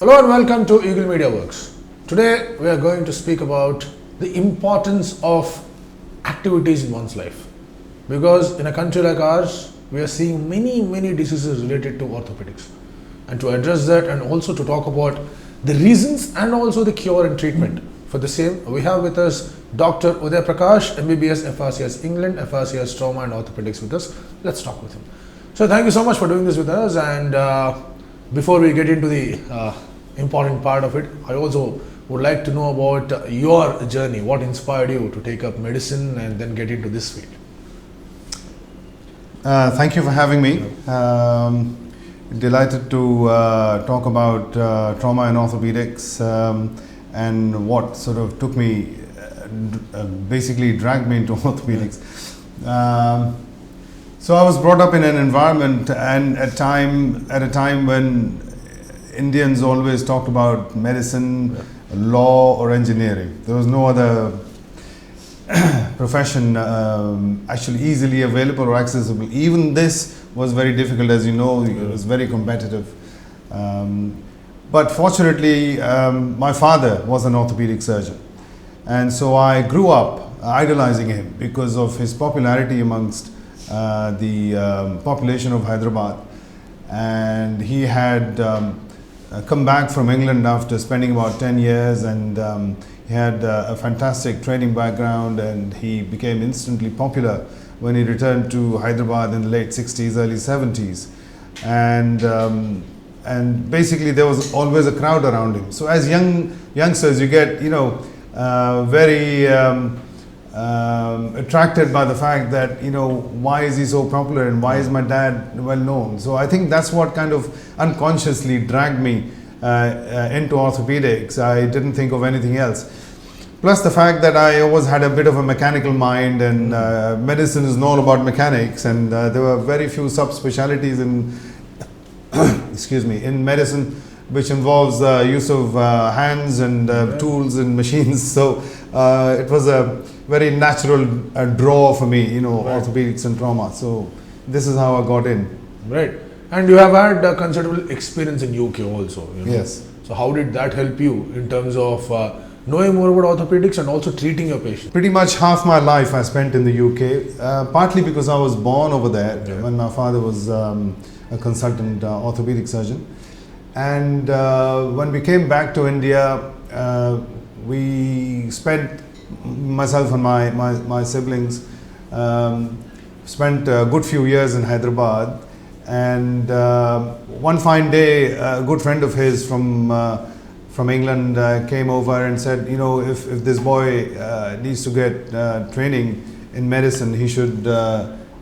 Hello and welcome to Eagle Media Works. Today we are going to speak about the importance of activities in one's life. Because in a country like ours, we are seeing many diseases related to orthopedics. And to address that and also to talk about the reasons and also the cure and treatment for the same, we have with us Dr. Udai Prakash, MBBS, FRCS England, FRCS Trauma and Orthopedics with us. Let's talk with him. So thank you so much for doing this with us, and before we get into the important part of it, I also would like to know about your journey. What inspired you to take up medicine and then get into this field? Thank you for having me. Delighted to talk about trauma and orthopedics and what sort of took me, basically dragged me into orthopedics. So I was brought up in an environment and at a time when Indians always talked about medicine, law or engineering. There was no other profession actually easily available or accessible. Even this was very difficult, as you know. It was very competitive. But fortunately, my father was an orthopedic surgeon. And so I grew up idolizing him because of his popularity amongst the population of Hyderabad. And he had come back from England after spending about 10 years, and he had a fantastic training background, and he became instantly popular when he returned to Hyderabad in the late 60s, early 70s. And basically there was always a crowd around him. So as youngsters, you get, very attracted by the fact that, why is he so popular and why is my dad well known? So I think that's what kind of unconsciously dragged me into orthopedics. I didn't think of anything else. Plus the fact that I always had a bit of a mechanical mind, and medicine is all about mechanics, and there were very few subspecialties in in medicine which involves use of hands and tools and machines. So it was a very natural draw for me, orthopedics and trauma. So this is how I got in. Right. And you have had a considerable experience in UK also. Yes. So how did that help you in terms of knowing more about orthopedics and also treating your patients? Pretty much half my life I spent in the UK, partly because I was born over there when my father was a consultant orthopedic surgeon. And when we came back to India, we spent, myself and my siblings, spent a good few years in Hyderabad. And one fine day, a good friend of his from England came over and said, if this boy needs to get training in medicine, he should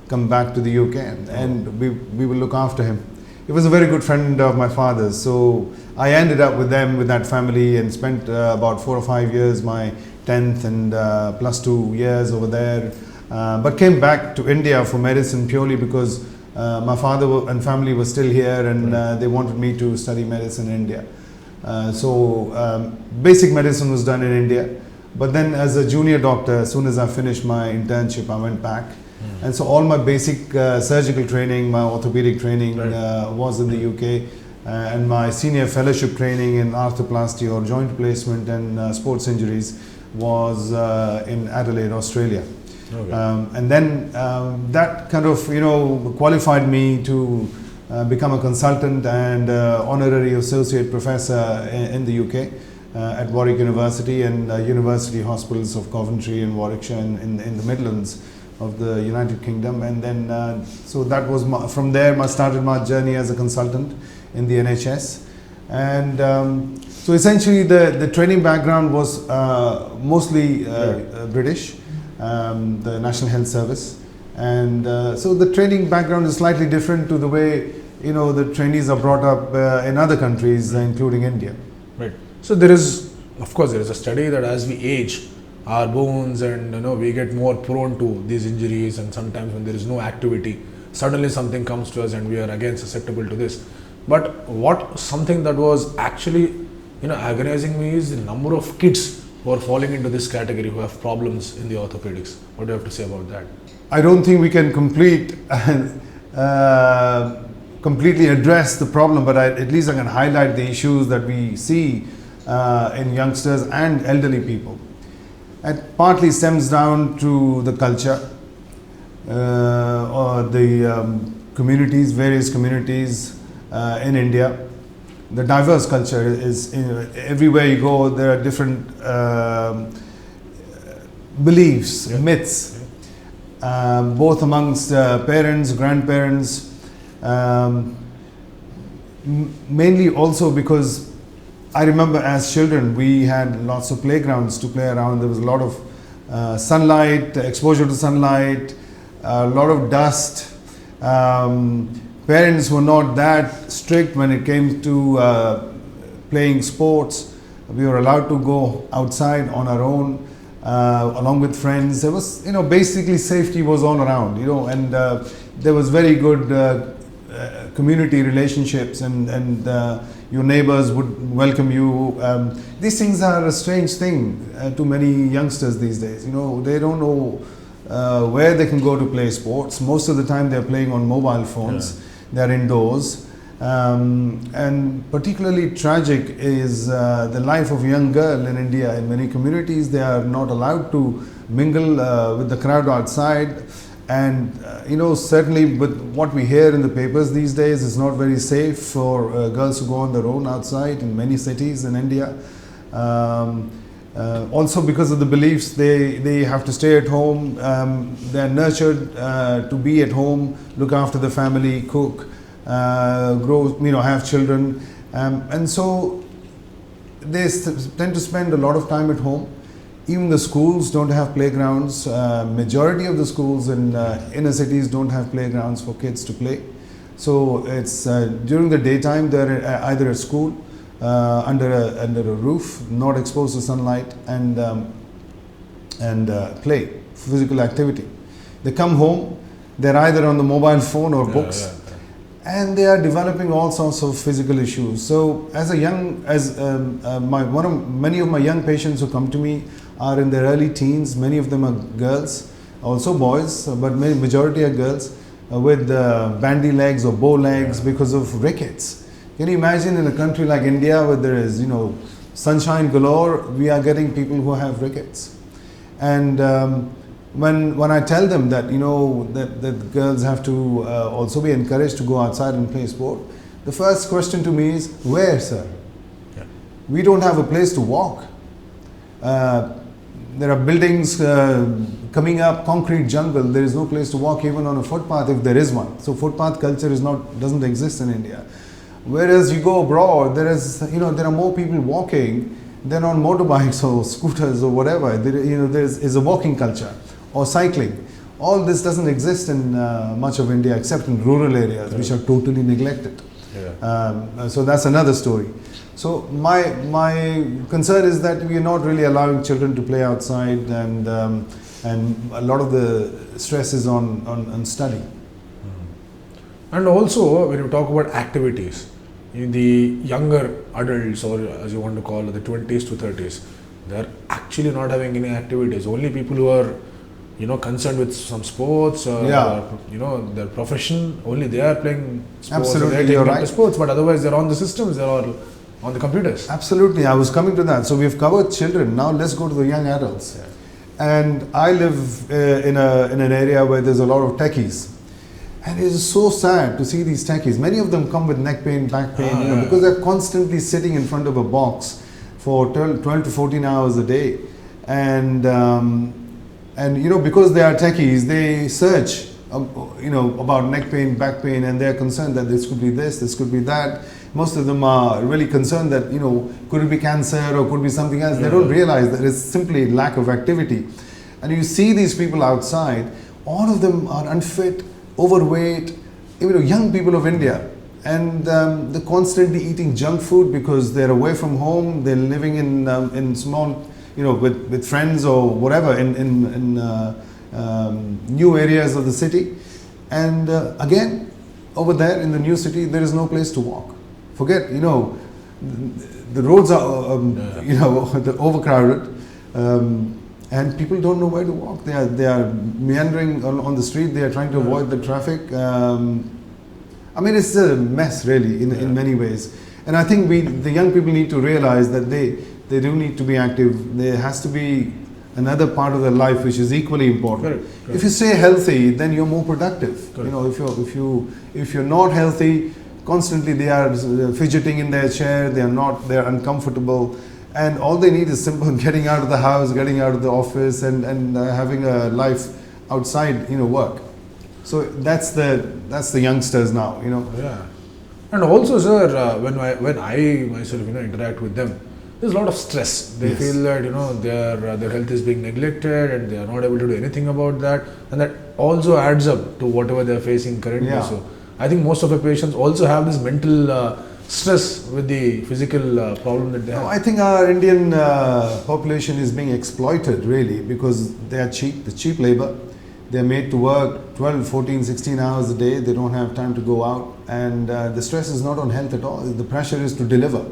come back to the UK, and we will look after him. He was a very good friend of my father's, so I ended up with them, with that family, and spent about 4 or 5 years, my 10th and plus 2 years over there, but came back to India for medicine purely because my father and family were still here, and they wanted me to study medicine in India. So basic medicine was done in India, but then as a junior doctor, as soon as I finished my internship, I went back. And so all my basic surgical training, my orthopedic training was in the UK, and my senior fellowship training in arthroplasty or joint replacement and sports injuries was in Adelaide, Australia. Okay. And then that kind of qualified me to become a consultant and honorary associate professor in the UK at Warwick University and University Hospitals of Coventry and Warwickshire in the Midlands of the United Kingdom. And then so that was from there I started my journey as a consultant in the NHS. And so essentially the training background was mostly British, the National Health Service. And so the training background is slightly different to the way the trainees are brought up in other countries, including India. Right. So there is, of course, there is a study that as we age, our bones and we get more prone to these injuries, and sometimes when there is no activity, suddenly something comes to us and we are again susceptible to this. But something that was actually agonizing me is the number of kids who are falling into this category who have problems in the orthopedics. What do you have to say about that? I don't think we can complete completely address the problem, but at least I can highlight the issues that we see in youngsters and elderly people. It partly stems down to the culture or the communities, various communities in India. The diverse culture is, everywhere you go, there are different beliefs, myths, both amongst parents, grandparents, mainly also because I remember as children we had lots of playgrounds to play around. There was a lot of sunlight, exposure to sunlight, a lot of dust. Parents were not that strict when it came to playing sports. We were allowed to go outside on our own, along with friends. There was, basically safety was all around, and there was very good community relationships, and your neighbors would welcome you. These things are a strange thing to many youngsters these days. They don't know where they can go to play sports. Most of the time they're playing on mobile phones. Yeah. They're indoors. And particularly tragic is the life of a young girl in India. In many communities, they are not allowed to mingle with the crowd outside. And certainly with what we hear in the papers these days, it's not very safe for girls to go on their own outside in many cities in India. Also because of the beliefs, they have to stay at home. They're nurtured to be at home, look after the family, cook, grow, have children, and so they tend to spend a lot of time at home. Even the schools don't have playgrounds. Majority of the schools in inner cities don't have playgrounds for kids to play. So it's during the daytime they're either at school, under a roof, not exposed to sunlight, and play, physical activity. They come home, they're either on the mobile phone or books. And they are developing all sorts of physical issues. So many of my young patients who come to me are in their early teens. Many of them are girls, also boys, but majority are girls with bandy legs or bow legs because of rickets. Can you imagine in a country like India where there is, sunshine galore, we are getting people who have rickets. And when I tell them that, that girls have to also be encouraged to go outside and play sport, the first question to me is, where, sir? Yeah. We don't have a place to walk. There are buildings coming up, concrete jungle. There is no place to walk even on a footpath if there is one. So footpath culture doesn't exist in India. Whereas you go abroad, there are more people walking than on motorbikes or scooters or whatever. There is a walking culture or cycling. All this doesn't exist in much of India except in rural areas, which are totally neglected. Yeah. So that's another story. So my concern is that we are not really allowing children to play outside, and a lot of the stress is on study. And also when you talk about activities, in the younger adults, or as you want to call it, the 20s to 30s, they're actually not having any activities. Only people who are concerned with some sports, or their profession, only they are playing sports. Absolutely, they're you're right. to sports, but otherwise they're on the systems, they're all on the computers. Absolutely, I was coming to that. So we've covered children, now let's go to the young adults. Yeah. And I live in an area where there's a lot of techies. And it is so sad to see these techies. Many of them come with neck pain, back pain, because they're constantly sitting in front of a box for 12 to 14 hours a day. And because they are techies, they search, about neck pain, back pain, and they're concerned that this could be this could be that. Most of them are really concerned that, could it be cancer or could be something else. They don't realize that it's simply lack of activity. And you see these people outside, all of them are unfit, overweight, young people of India. And they're constantly eating junk food because they're away from home, they're living in small, with friends or whatever in new areas of the city. And again, over there in the new city, there is no place to walk. Forget, the roads are, they're overcrowded, and people don't know where to walk. They are meandering on the street. They are trying to avoid the traffic. I mean, it's a mess really in many ways. And I think the young people need to realize that they do need to be active. There has to be another part of their life which is equally important. Correct. If you stay healthy, then you're more productive. Correct. You know, if you're not healthy, constantly they are fidgeting in their chair, they're uncomfortable, and all they need is simple getting out of the house, getting out of the office, and having a life outside, work. So that's the youngsters now, Yeah. And also, sir, when I myself, interact with them, there's a lot of stress. They Yes. feel that, their health is being neglected and they are not able to do anything about that. And that also adds up to whatever they're facing currently. Yeah. So I think most of the patients also have this mental stress with the physical problem that they have. No, I think our Indian population is being exploited really because they are cheap, the cheap labor. They're made to work 12, 14, 16 hours a day. They don't have time to go out, and the stress is not on health at all. The pressure is to deliver,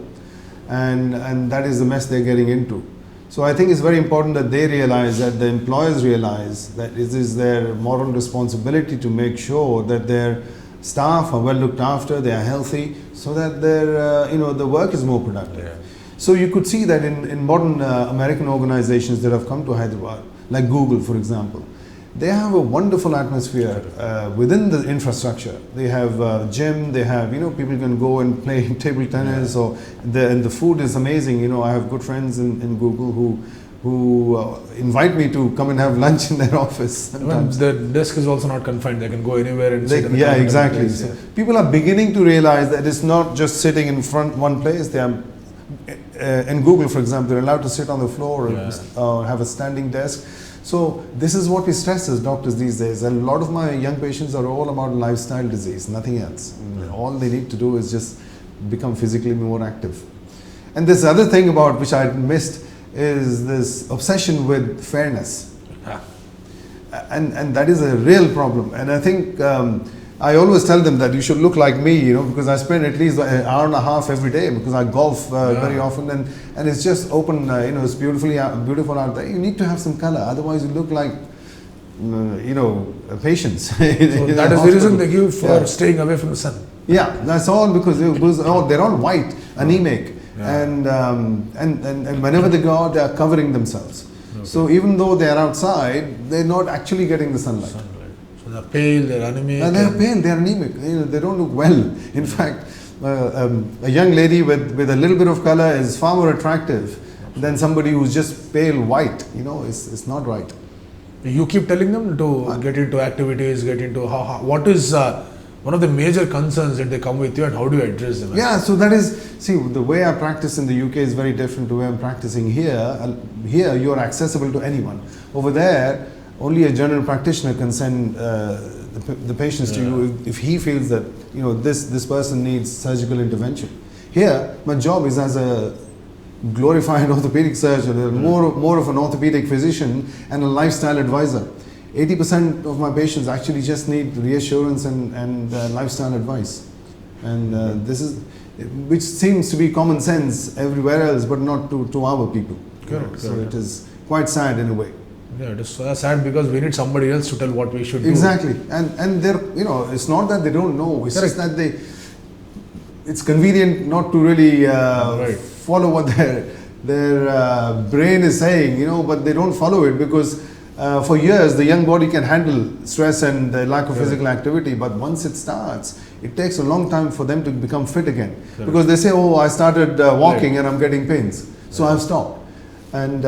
and that is the mess they're getting into. So I think it's very important that they realize, that the employers realize that it is their moral responsibility to make sure that their staff are well looked after, they are healthy, so that their the work is more productive. Yeah. So you could see that in modern American organizations that have come to Hyderabad, like Google, for example, they have a wonderful atmosphere within the infrastructure. They have gym, they have, people can go and play table tennis, and the food is amazing. I have good friends in Google who invite me to come and have lunch in their office. Sometimes. The desk is also not confined. They can go anywhere and sit in a Yeah, comfortable exactly. place, So people are beginning to realize that it's not just sitting in front one place. They are in Google, for example, they're allowed to sit on the floor or have a standing desk. So this is what we stress as doctors these days. And a lot of my young patients are all about lifestyle disease, nothing else. All they need to do is just become physically more active. And this other thing about which I missed is this obsession with fairness. And that is a real problem. And I think I always tell them that you should look like me, because I spend at least an hour and a half every day because I golf very often, and it's just open, it's beautiful out there. You need to have some color, otherwise you look like, patients. So that is the reason they give for staying away from the sun. Yeah, that's all because they're all white, anemic, and whenever they go out, they are covering themselves. Okay. So even though they are outside, they're not actually getting the sunlight. So they're pale, they're anemic. They're pale, they're anemic. They don't look well. In fact, a young lady with a little bit of color is far more attractive than somebody who's just pale white. It's not right. You keep telling them to get into activities, get into what is one of the major concerns that they come with you, and how do you address them? Yeah, so that is, the way I practice in the UK is very different to the way I'm practicing here. Here, you're accessible to anyone. Over there, only a general practitioner can send the patients to you if he feels that this person needs surgical intervention. Here, my job is as a glorified orthopedic surgeon, more of an orthopedic physician and a lifestyle advisor. 80% of my patients actually just need reassurance and lifestyle advice, and this is which seems to be common sense everywhere else, but not to our people. Correct. So it is quite sad in a way. Yeah, it is sad because we need somebody else to tell what we should do. Exactly, and they're it's not that they don't know. It's just that it's convenient not to really follow what their brain is saying, but they don't follow it because for years the young body can handle stress and the lack of physical activity, but once it starts, it takes a long time for them to become fit again. Because they say, I started walking and I'm getting pains, so I've stopped. And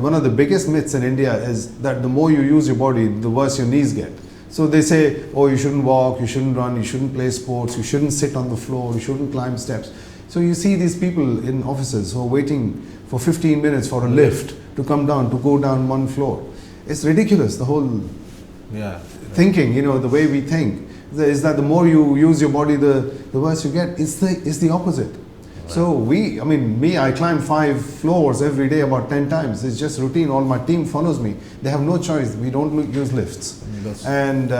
one of the biggest myths in India is that the more you use your body, the worse your knees get. So they say, you shouldn't walk, you shouldn't run, you shouldn't play sports, you shouldn't sit on the floor, you shouldn't climb steps. So you see these people in offices who are waiting for 15 minutes for a lift to come down, to go down one floor. It's ridiculous, the whole thinking, the way we think, is that the more you use your body, the worse you get. It's the opposite. Right. So I climb 5 floors every day about 10 times. It's just routine. All my team follows me. They have no choice. We don't use lifts. And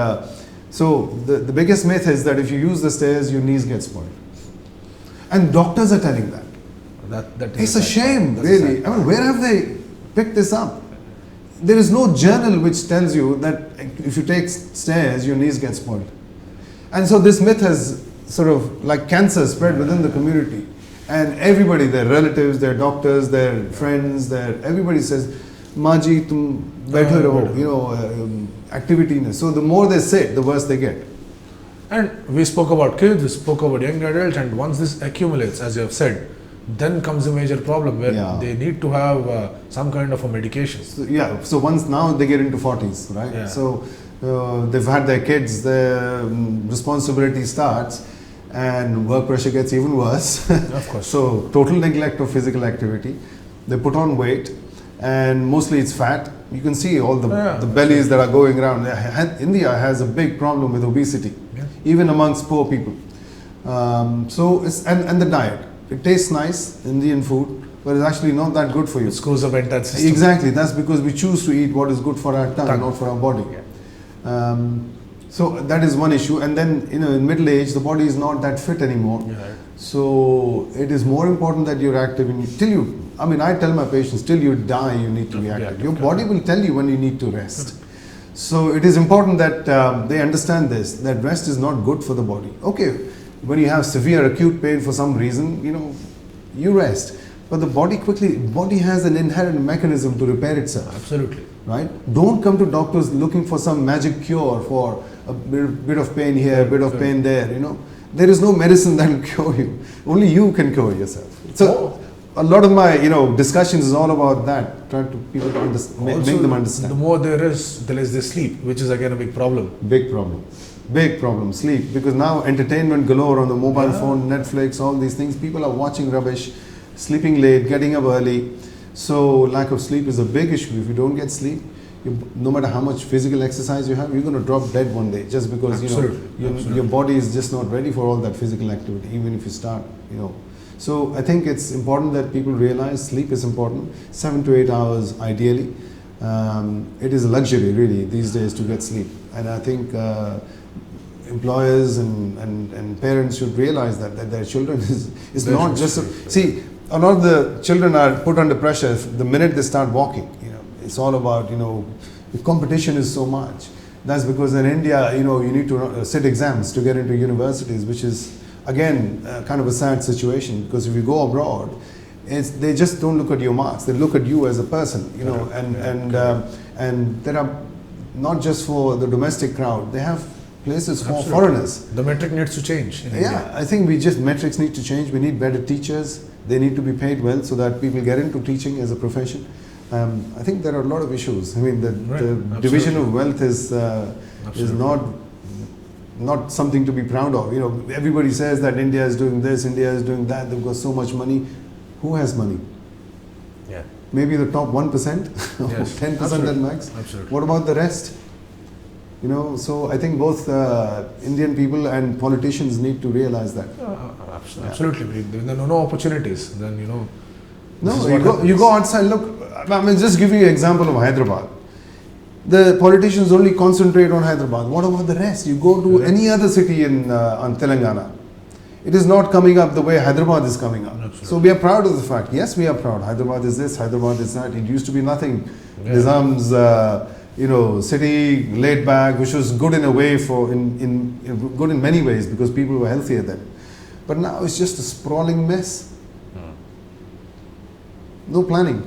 so the biggest myth is that if you use the stairs, your knees get spoiled. And doctors are telling that. It's a shame, really. Where have they picked this up? There is no journal which tells you that if you take stairs, your knees get spoiled. And so this myth has sort of like cancer spread within the community. And everybody, their relatives, their doctors, their friends, everybody says, Maji, tum baithe raho, you know, activity. So the more they sit, the worse they get. And we spoke about kids, we spoke about young adults, and once this accumulates, as you have said, then comes a major problem where they need to have some kind of a medication. So once now they get into 40s, right? Yeah. So they've had their kids, their responsibility starts, and work pressure gets even worse. Of course. So total neglect of physical activity. They put on weight, and mostly it's fat. You can see all the bellies that are going around. India has a big problem with obesity, even amongst poor people. So it's and the diet. It tastes nice, Indian food, but it's actually not that good for you. It screws up entire system. Exactly. That's because we choose to eat what is good for our tongue. Not for our body. So that is one issue. And then, you know, in middle age, the body is not that fit anymore. So it is more important that you're active. I tell my patients, till you die, you need to be active. Your body will tell you when you need to rest. So it is important that they understand this, that rest is not good for the body. Okay, when you have severe acute pain for some reason, you know, you rest. But the body has an inherent mechanism to repair itself. Absolutely. Right? Don't come to doctors looking for some magic cure for a bit of pain here, a bit of pain there, you know. There is no medicine that will cure you. Only you can cure yourself. So a lot of my, you know, discussions is all about that, trying to people to make them understand. The more there is the sleep, which is again a big problem. Big problem, sleep. Because now entertainment galore on the mobile phone, Netflix, all these things. People are watching rubbish, sleeping late, getting up early. So lack of sleep is a big issue. If you don't get sleep, no matter how much physical exercise you have, you're going to drop dead one day, just because your body is just not ready for all that physical activity, even if you start, you know. So I think it's important that people realize sleep is important, 7 to 8 hours ideally. It is a luxury really these days to get sleep, and I think employers and parents should realize that their children is not just see, a lot of the children are put under pressure the minute they start walking. You know, it's all about, you know, the competition is so much. That's because in India, you know, you need to sit exams to get into universities, which is again kind of a sad situation, because if you go abroad, they just don't look at your marks, they look at you as a person, you know. And there are not just for the domestic crowd, they have places for foreigners. The metric needs to change in India. I think metrics need to change. We need better teachers. They need to be paid well so that people get into teaching as a profession. I think there are a lot of issues. I mean, the division of wealth is not something to be proud of. You know, everybody says that India is doing this, India is doing that. They've got so much money. Who has money? Yeah. Maybe the top 1%, or 10% at max. Absolutely. What about the rest? You know, so I think both Indian people and politicians need to realize that. Absolutely. There are no opportunities. Then, you know. No, you go outside. Look, I mean, just give you an example of Hyderabad. The politicians only concentrate on Hyderabad. What about the rest? You go to any other city on Telangana. It is not coming up the way Hyderabad is coming up. Absolutely. So we are proud of the fact. Yes, we are proud. Hyderabad is this, Hyderabad is that. It used to be nothing. Nizam's city laid back, which was good in a way good in many ways, because people were healthier then. But now it's just a sprawling mess. No planning.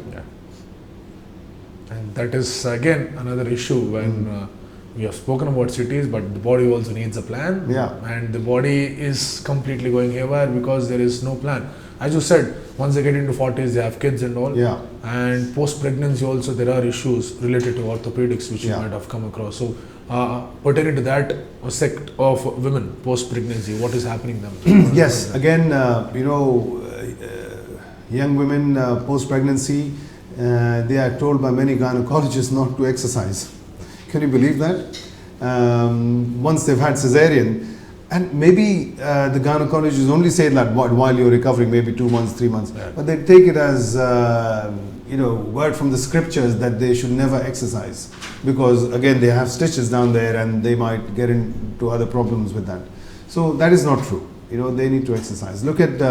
And that is again another issue when we have spoken about cities, but the body also needs a plan. And the body is completely going haywire because there is no plan. As you said, once they get into 40s, they have kids and all. And post-pregnancy also there are issues related to orthopedics, which you might have come across. So pertaining to that sect of women post-pregnancy, what is happening then? Yes, again, young women post-pregnancy, they are told by many gynecologists not to exercise. Can you believe that? Once they've had cesarean, and maybe the gynecologists only say that while you're recovering, maybe 2 months, 3 months, but they take it as word from the scriptures that they should never exercise, because again they have stitches down there and they might get into other problems with that. So that is not true. You know, they need to exercise. Look at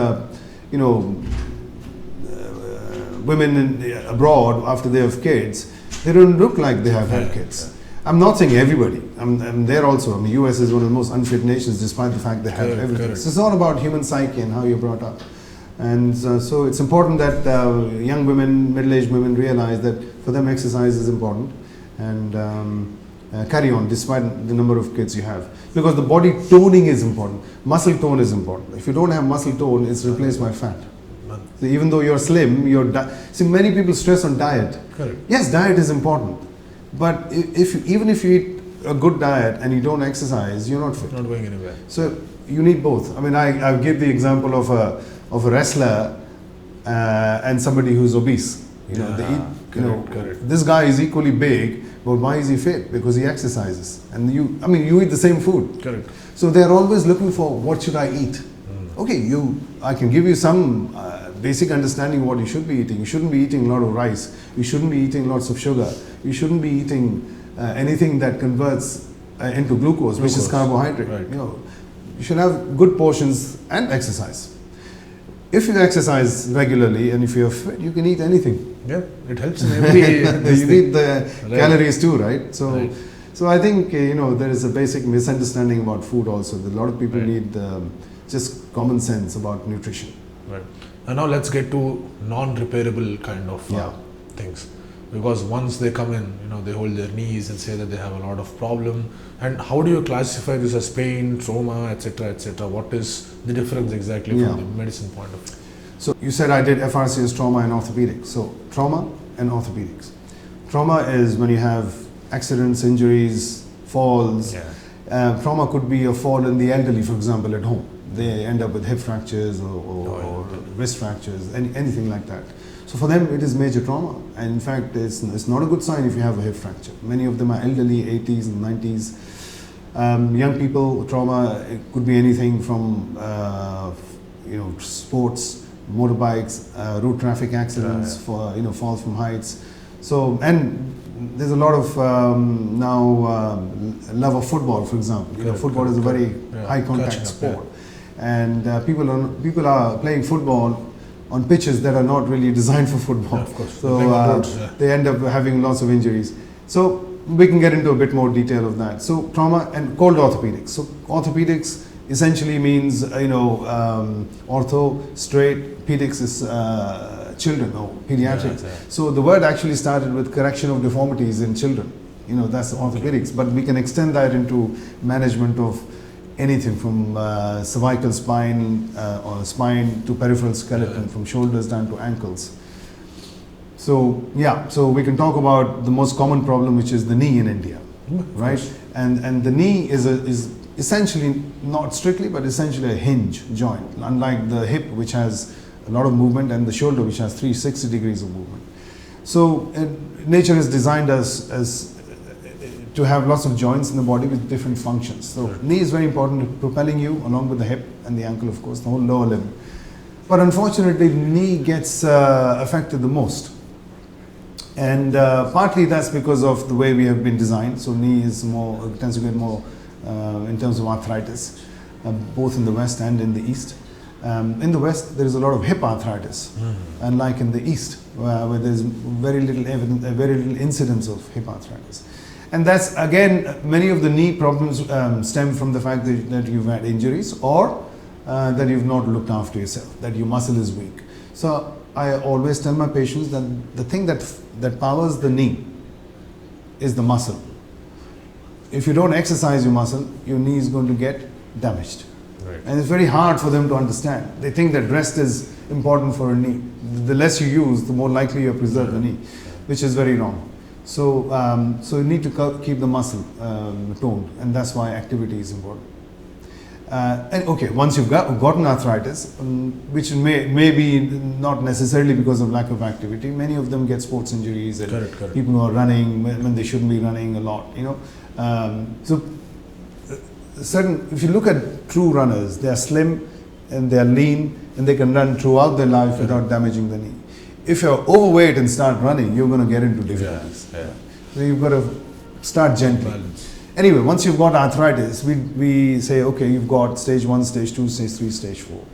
women abroad after they have kids. They don't look like they have had kids. I'm not saying everybody. I'm there also. I mean, US is one of the most unfit nations, despite the fact they have everything. Correct. So it's all about human psyche and how you're brought up. And so it's important that young women, middle-aged women realize that for them exercise is important, and carry on despite the number of kids you have. Because the body toning is important. Muscle tone is important. If you don't have muscle tone, it's replaced by fat. So even though you're slim, see, many people stress on diet. Correct. Yes, diet is important. But even if you eat a good diet and you don't exercise, you're not fit. Not going anywhere. So you need both. I mean, I give the example of a wrestler and somebody who's obese. They eat. Correct. This guy is equally big, but why is he fit? Because he exercises. And you eat the same food. Correct. So they're always looking for what should I eat. Okay, I can give you some basic understanding what you should be eating. You shouldn't be eating a lot of rice. You shouldn't be eating lots of sugar. You shouldn't be eating anything that converts into glucose, which is carbohydrate. Right. You should have good portions and exercise. If you exercise regularly and if you're fit, you can eat anything. Yeah, it helps in every. You need the calories too, right? Right. So I think there is a basic misunderstanding about food also. That a lot of people need just common sense about nutrition. Right. And now let's get to non-repairable kind of things. Because once they come in, they hold their knees and say that they have a lot of problem. And how do you classify this as pain, trauma, etc., etc.? What is the difference exactly from the medicine point of view? So you said I did FRCS trauma and orthopedics. So trauma and orthopedics. Trauma is when you have accidents, injuries, falls. Trauma could be a fall in the elderly, for example, at home. They end up with hip fractures or wrist fractures, anything like that. So for them, it is major trauma. And in fact, it's not a good sign if you have a hip fracture. Many of them are elderly, 80s and 90s. Young people, trauma, it could be anything from sports, motorbikes, road traffic accidents, falls from heights. So, and there's a lot of now love of football, for example. Football is a very high contact sport. And people are playing football on pitches that are not really designed for football. Of course. So they end up having lots of injuries. So we can get into a bit more detail of that. So trauma and called orthopedics. So orthopedics essentially means ortho, straight, pedics is children or pediatrics. So the word actually started with correction of deformities in children. That's orthopedics. But we can extend that into management of anything from cervical spine or spine to peripheral skeleton, from shoulders down to ankles. So so we can talk about the most common problem, which is the knee in India, right? And the knee is essentially, not strictly, but essentially a hinge joint, unlike the hip, which has a lot of movement, and the shoulder, which has 360 degrees of movement. So nature has designed us as to have lots of joints in the body with different functions. So knee is very important, propelling you along with the hip and the ankle, of course, the whole lower limb. But unfortunately, the knee gets affected the most. And partly that's because of the way we have been designed. So knee is tends to get more in terms of arthritis, both in the West and in the East. In the West, there is a lot of hip arthritis, unlike in the East, where there's very little evidence, very little incidence of hip arthritis. And that's, again, many of the knee problems stem from the fact that you've had injuries or that you've not looked after yourself, that your muscle is weak. So I always tell my patients that the thing that powers the knee is the muscle. If you don't exercise your muscle, your knee is going to get damaged. Right. And it's very hard for them to understand. They think that rest is important for a knee. The less you use, the more likely you preserve the knee, which is very wrong. So, you need to keep the muscle toned, and that's why activity is important. And okay, once you've gotten arthritis, which may be not necessarily because of lack of activity, many of them get sports injuries, and correct. People who are running when they shouldn't be running a lot, if you look at true runners, they are slim and they are lean and they can run throughout their life without damaging the knee. If you're overweight and start running, you're going to get into difficulties. So you've got to start gently. Balance. Anyway, once you've got arthritis, we say, okay, you've got stage 1, stage 2, stage 3, stage 4.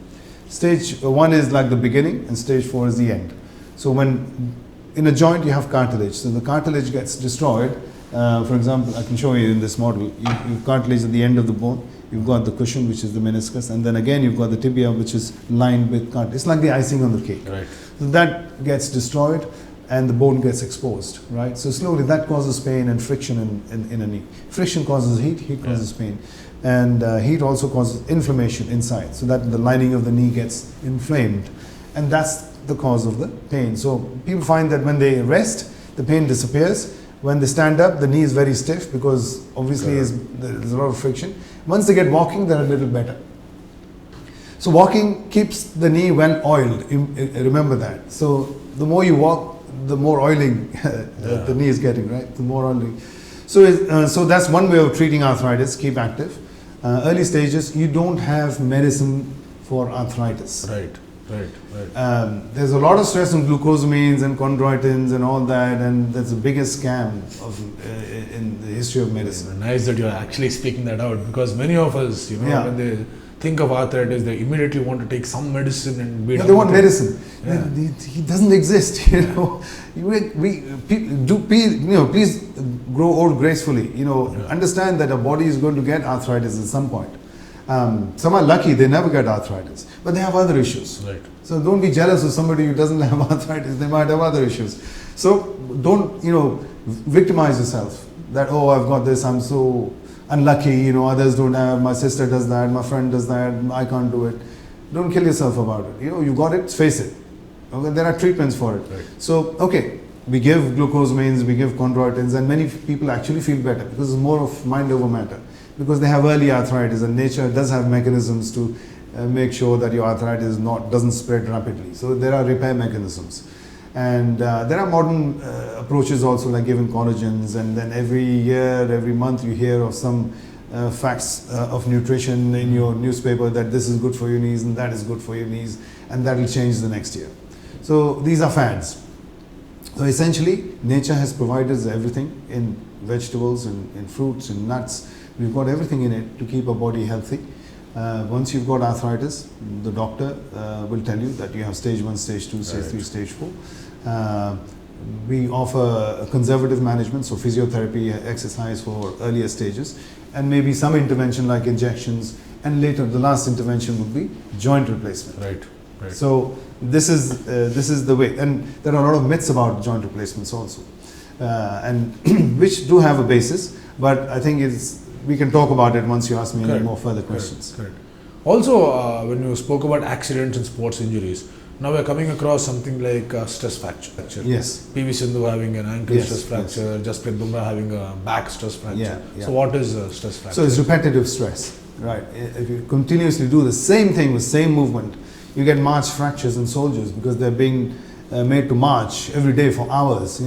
Stage 1 is like the beginning and stage 4 is the end. So when in a joint you have cartilage, so the cartilage gets destroyed, For example, I can show you in this model. You've cartilage at the end of the bone. You've got the cushion, which is the meniscus, and then again you've got the tibia, which is lined with cartilage. It's like the icing on the cake. Right. So that gets destroyed, and the bone gets exposed. Right. So slowly that causes pain and friction in a knee. Friction causes heat. Heat causes pain, and heat also causes inflammation inside, so that the lining of the knee gets inflamed, and that's the cause of the pain. So people find that when they rest, the pain disappears. When they stand up, the knee is very stiff because obviously there's a lot of friction. Once they get walking, they're a little better. So walking keeps the knee well oiled. Remember that. So the more you walk, the more oiling the knee is getting, right? The more oiling. So that's one way of treating arthritis. Keep active. Early stages, you don't have medicine for arthritis. Right. There's a lot of stress on glucosamines and chondroitins and all that, and that's the biggest scam in the history of medicine. Nice that you're actually speaking that out, because many of us, when they think of arthritis, they immediately want to take some medicine and beat. They want medicine. He doesn't exist. Please grow old gracefully. Understand that a body is going to get arthritis at some point. Some are lucky, they never get arthritis, but they have other issues. Right. So don't be jealous of somebody who doesn't have arthritis. They might have other issues. So don't, victimize yourself that, oh, I've got this, I'm so unlucky, others don't have, my sister does that, my friend does that, I can't do it. Don't kill yourself about it. You've got it, face it. Okay, there are treatments for it. Right. So, okay, we give glucosamines, we give chondroitins, and many people actually feel better because it's more of mind over matter. Because they have early arthritis, and nature does have mechanisms to make sure that your arthritis doesn't spread rapidly. So there are repair mechanisms, and there are modern approaches also, like giving collagens, and then every year, every month you hear of some facts of nutrition in your newspaper that this is good for your knees and that is good for your knees, and that will change the next year. So these are fads. So essentially, nature has provided us everything in vegetables, in fruits, in nuts. We've got everything in it to keep our body healthy. Once you've got arthritis, the doctor will tell you that you have stage 1, stage 2, stage 3, stage 4. We offer a conservative management, so physiotherapy, exercise for earlier stages, and maybe some intervention like injections, and later the last intervention would be joint replacement. Right. So this is the way, and there are a lot of myths about joint replacements also, and which do have a basis, but I think we can talk about it once you ask me any more further questions. Correct. Also, when you spoke about accidents and sports injuries, now we're coming across something like stress fracture. Yes. PV Sindhu having an ankle stress fracture, Jasprit Bumrah having a back stress fracture. So what is stress fracture? So it's repetitive stress, right? If you continuously do the same thing with same movement, you get march fractures in soldiers because they're being made to march every day for hours,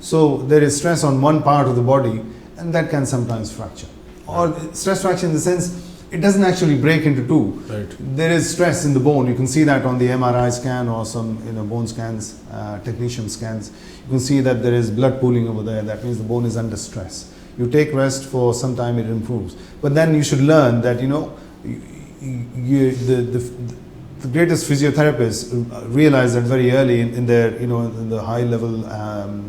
So there is stress on one part of the body, and that can sometimes fracture. Or stress fracture in the sense, it doesn't actually break into two. Right. There is stress in the bone. You can see that on the MRI scan or some bone scans, technician scans. You can see that there is blood pooling over there. That means the bone is under stress. You take rest for some time, it improves. But then you should learn that the greatest physiotherapists realize that very early in their in the high level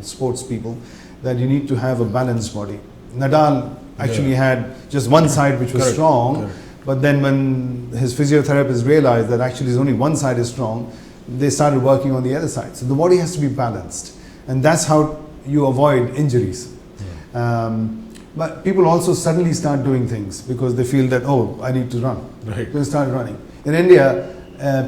sports people, that you need to have a balanced body. Nadal actually had just one side which was strong, but then when his physiotherapists realized that actually only one side is strong, they started working on the other side. So the body has to be balanced, and that's how you avoid injuries. But people also suddenly start doing things because they feel that, oh, I need to run. Right. They start running. In India,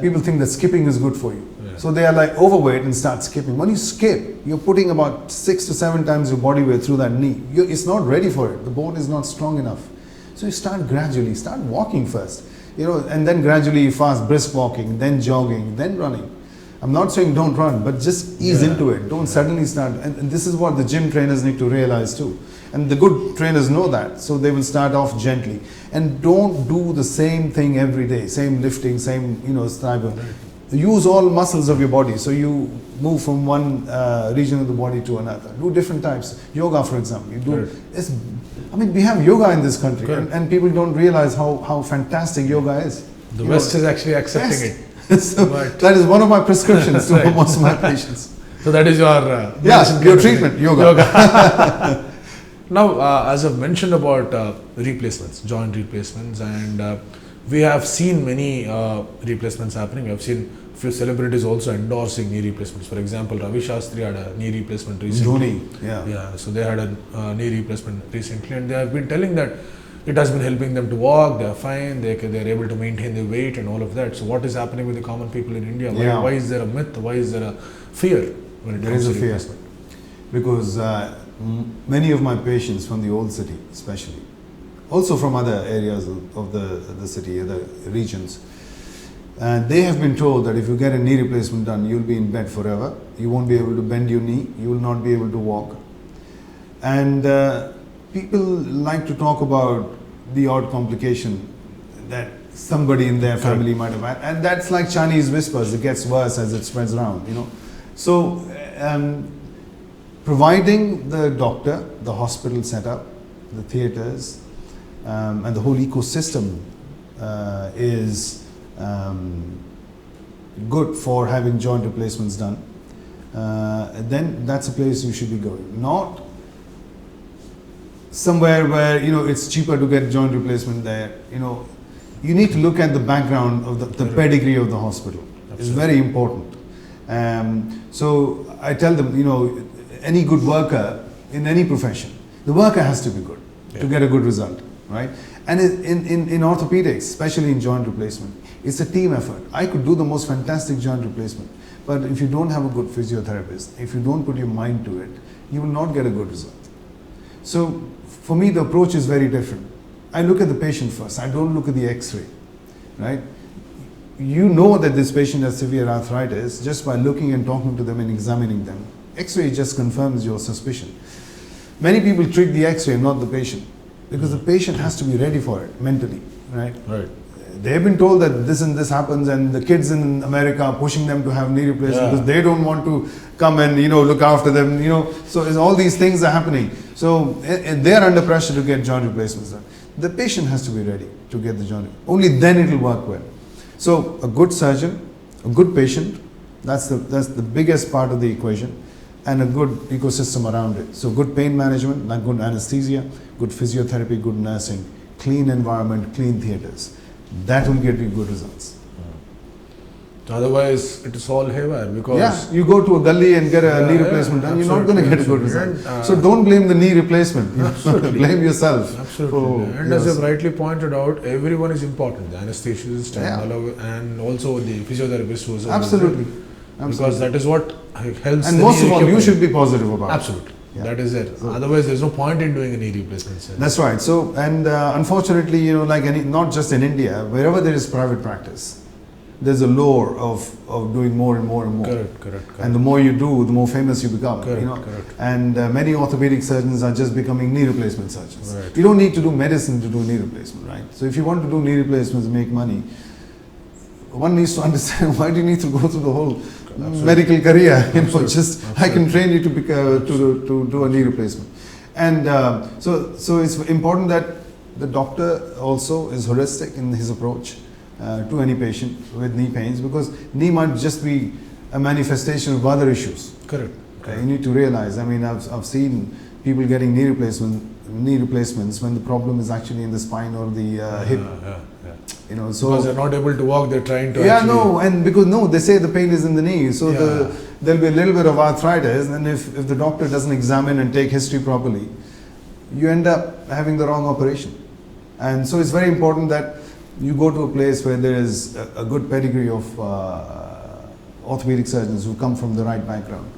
people think that skipping is good for you. So they are like overweight and start skipping. When you skip, you're putting about 6 to 7 times your body weight through that knee. It's not ready for it. The bone is not strong enough. So you start gradually, start walking first, and then gradually fast, brisk walking, then jogging, then running. I'm not saying don't run, but just ease into it. Don't suddenly start. And this is what the gym trainers need to realize too. And the good trainers know that. So they will start off gently. And don't do the same thing every day. Same lifting, same, strive. Use all muscles of your body. So you move from one region of the body to another. Do different types. Yoga, for example. We have yoga in this country. And people don't realize how fantastic yoga is. The West is actually accepting it. So that is one of my prescriptions to most of my patients. So that is your your treatment, yoga. Now, as I've mentioned about replacements, joint replacements, and we have seen many replacements happening. We have seen few celebrities also endorsing knee replacements. For example, Ravi Shastri had a knee replacement recently. Dhoni, yeah. Yeah, so they had a knee replacement recently, and they have been telling that it has been helping them to walk, they are fine, they are able to maintain their weight and all of that. So what is happening with the common people in India? Why is there a myth? Why is there a fear when it comes to replacement? Because many of my patients from the old city especially, also from other areas of the city, other regions, they have been told that if you get a knee replacement done, you'll be in bed forever, you won't be able to bend your knee, you will not be able to walk. And people like to talk about the odd complication that somebody in their family might have had, and that's like Chinese whispers. It gets worse as it spreads around, you know. So, providing the doctor, the hospital setup, the theatres, and the whole ecosystem is good for having joint replacements done, then that's a place you should be going. Not somewhere where, you know, it's cheaper to get joint replacement there. You know, you need to look at the background of the pedigree of the hospital. Absolutely. It's very important. So I tell them, you know, any good worker in any profession, the worker has to be good to get a good result, right? And in orthopedics, especially in joint replacement, it's a team effort. I could do the most fantastic joint replacement, but if you don't have a good physiotherapist, if you don't put your mind to it, you will not get a good result. So for me, the approach is very different. I look at the patient first. I don't look at the X-ray, right? You know that this patient has severe arthritis just by looking and talking to them and examining them. X-ray just confirms your suspicion. Many people treat the X-ray, not the patient, because the patient has to be ready for it mentally, right? Right. They have been told that this and this happens, and the kids in America are pushing them to have knee replacement because they don't want to come and, you know, look after them, you know. So all these things are happening. So they are under pressure to get joint replacements done. The patient has to be ready to get the joint. Only then it will work well. So a good surgeon, a good patient, that's the biggest part of the equation, and a good ecosystem around it. So good pain management, like good anesthesia, good physiotherapy, good nursing, clean environment, clean theatres. That will get you good results. Otherwise, it is all haywire because you go to a gully and get a knee replacement done, you're not going to get a good result. So don't blame the knee replacement. Blame yourself. Absolutely. And as you've rightly pointed out, everyone is important. The anesthetist and also the physiotherapist who is absolutely. Because that is what helps. And most of all, you should be positive about it. Absolutely. Yeah. That is it. So, otherwise, there's no point in doing a knee replacement. That's right. So, and unfortunately, you know, like not just in India, wherever there is private practice, there's a lure of doing more and more and more. Correct. And the more you do, the more famous you become. Correct. And many orthopedic surgeons are just becoming knee replacement surgeons. Right. You don't need to do medicine to do knee replacement, right? So if you want to do knee replacements and make money, one needs to understand why do you need to go through the whole medical career? You know, just I can train you to do a knee replacement, and so it's important that the doctor also is holistic in his approach to any patient with knee pains, because knee might just be a manifestation of other issues. Correct. You need to realize. I mean, I've seen people getting knee replacements when the problem is actually in the spine or the hip. You know, so because they're not able to walk, they're trying to. And because they say the pain is in the knee, so there'll be a little bit of arthritis, and if the doctor doesn't examine and take history properly, you end up having the wrong operation. And so it's very important that you go to a place where there is a good pedigree of orthopedic surgeons who come from the right background.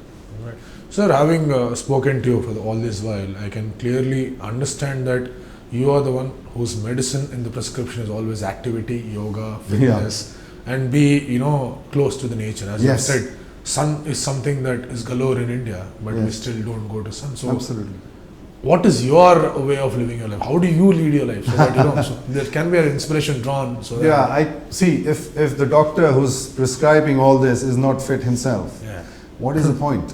Right. Sir, having spoken to you for all this while, I can clearly understand that you are the one whose medicine in the prescription is always activity, yoga, fitness, and be, you know, close to the nature. As you said, sun is something that is galore in India, but we still don't go to sun. So absolutely. What is your way of living your life? How do you lead your life? So that, you know, so there can be an inspiration drawn. So that I see. If the doctor who's prescribing all this is not fit himself, what is the point?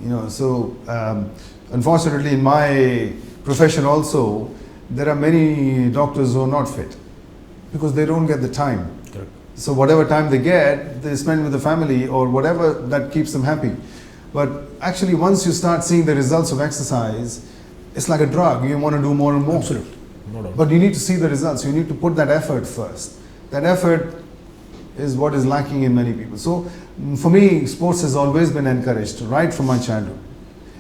You know. So unfortunately, in my profession also, there are many doctors who are not fit because they don't get the time. Correct. So whatever time they get, they spend with the family or whatever that keeps them happy. But actually, once you start seeing the results of exercise, it's like a drug. You want to do more and more. Absolutely. No doubt. But you need to see the results. You need to put that effort first. That effort is what is lacking in many people. So for me, sports has always been encouraged right from my childhood.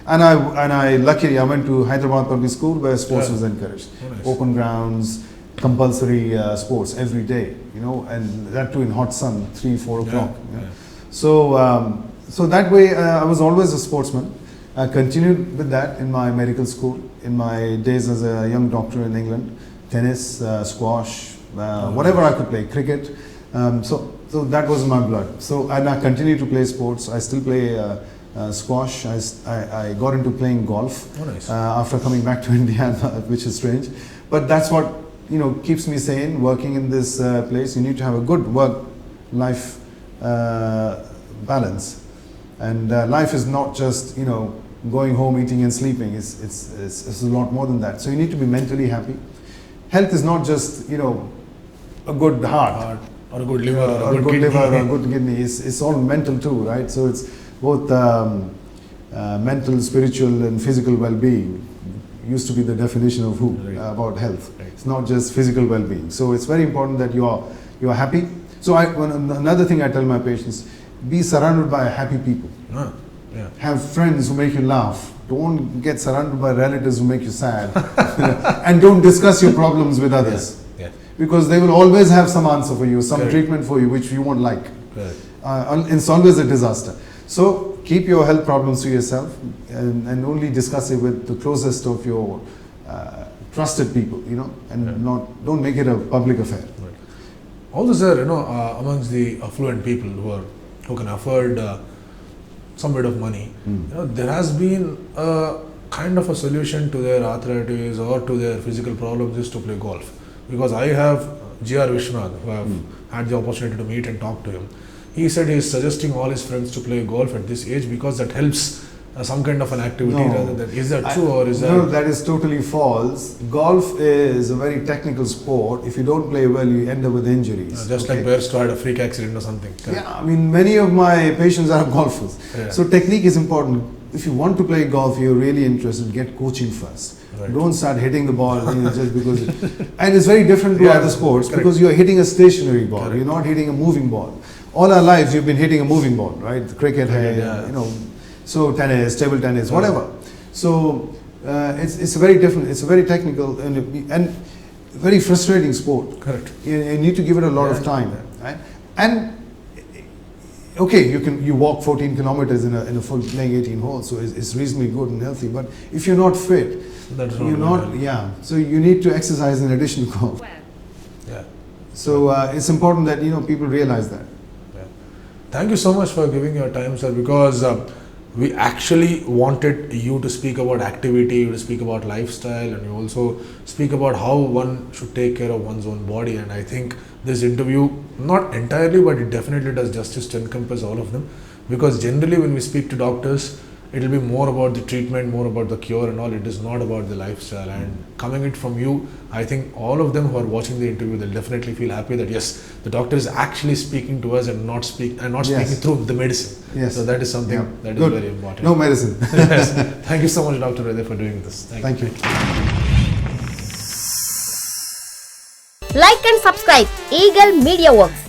And I luckily I went to Hyderabad Public School where sports was encouraged. Oh, nice. Open grounds, compulsory sports every day, and that too in hot sun, 3-4 o'clock. Yeah. So that way I was always a sportsman. I continued with that in my medical school, in my days as a young doctor in England. Tennis, squash, whatever I could play, cricket. So that was in my blood. So and I continue to play sports. I still play squash. I got into playing golf after coming back to India, which is strange. But that's what keeps me sane. Working in this place, you need to have a good work-life balance. And life is not just going home, eating and sleeping. It's a lot more than that. So you need to be mentally happy. Health is not just a good heart or a good liver or a good liver or a good kidney. It's all mental too, right? So it's both mental, spiritual, and physical well-being. Used to be the definition of about health. Right. It's not just physical well-being. So it's very important that you are happy. So another thing I tell my patients: be surrounded by happy people. Have friends who make you laugh. Don't get surrounded by relatives who make you sad. And don't discuss your problems with others. Because they will always have some answer for you, some treatment for you which you won't like. It's always a disaster. So keep your health problems to yourself and only discuss it with the closest of your trusted people, and don't make it a public affair. Right. Also, sir, amongst the affluent people who can afford some bit of money, there has been a kind of a solution to their arthritis or to their physical problems is to play golf. Because I have G.R. Vishwanath, who have had the opportunity to meet and talk to him. He said he is suggesting all his friends to play golf at this age because that helps some kind of an activity rather than. Is that true or is that? No, that is totally false. Golf is a very technical sport. If you don't play well, you end up with injuries. Just like Bears had a freak accident or something. Correct? Yeah, I mean, many of my patients are golfers. Yeah. So technique is important. If you want to play golf, you're really interested, get coaching first. Right. Don't start hitting the ball just because. And it's very different to other sports because you're hitting a stationary ball. You're not hitting a moving ball. All our lives, you've been hitting a moving ball, right? Cricket, so tennis, table tennis, whatever. So it's a very different. It's a very technical and very frustrating sport. Correct. You need to give it a lot of time, right? And okay, you walk 14 kilometers in a full playing 18 holes, so it's reasonably good and healthy. But if you're not fit, so you need to exercise in addition to golf. So it's important that people realize that. Thank you so much for giving your time, sir, because we actually wanted you to speak about activity, you to speak about lifestyle, and you also speak about how one should take care of one's own body. And I think this interview, not entirely, but it definitely does justice to encompass all of them, because generally when we speak to doctors, it will be more about the treatment, more about the cure and all. It is not about the lifestyle. And coming it from you, I think all of them who are watching the interview, they'll definitely feel happy that yes, the doctor is actually speaking to us and not speaking through the medicine. Yes. So that is something that is very important. No medicine. Yes. Thank you so much, Dr. Udai, for doing this. Thank you. Like and subscribe Eagle Media Works.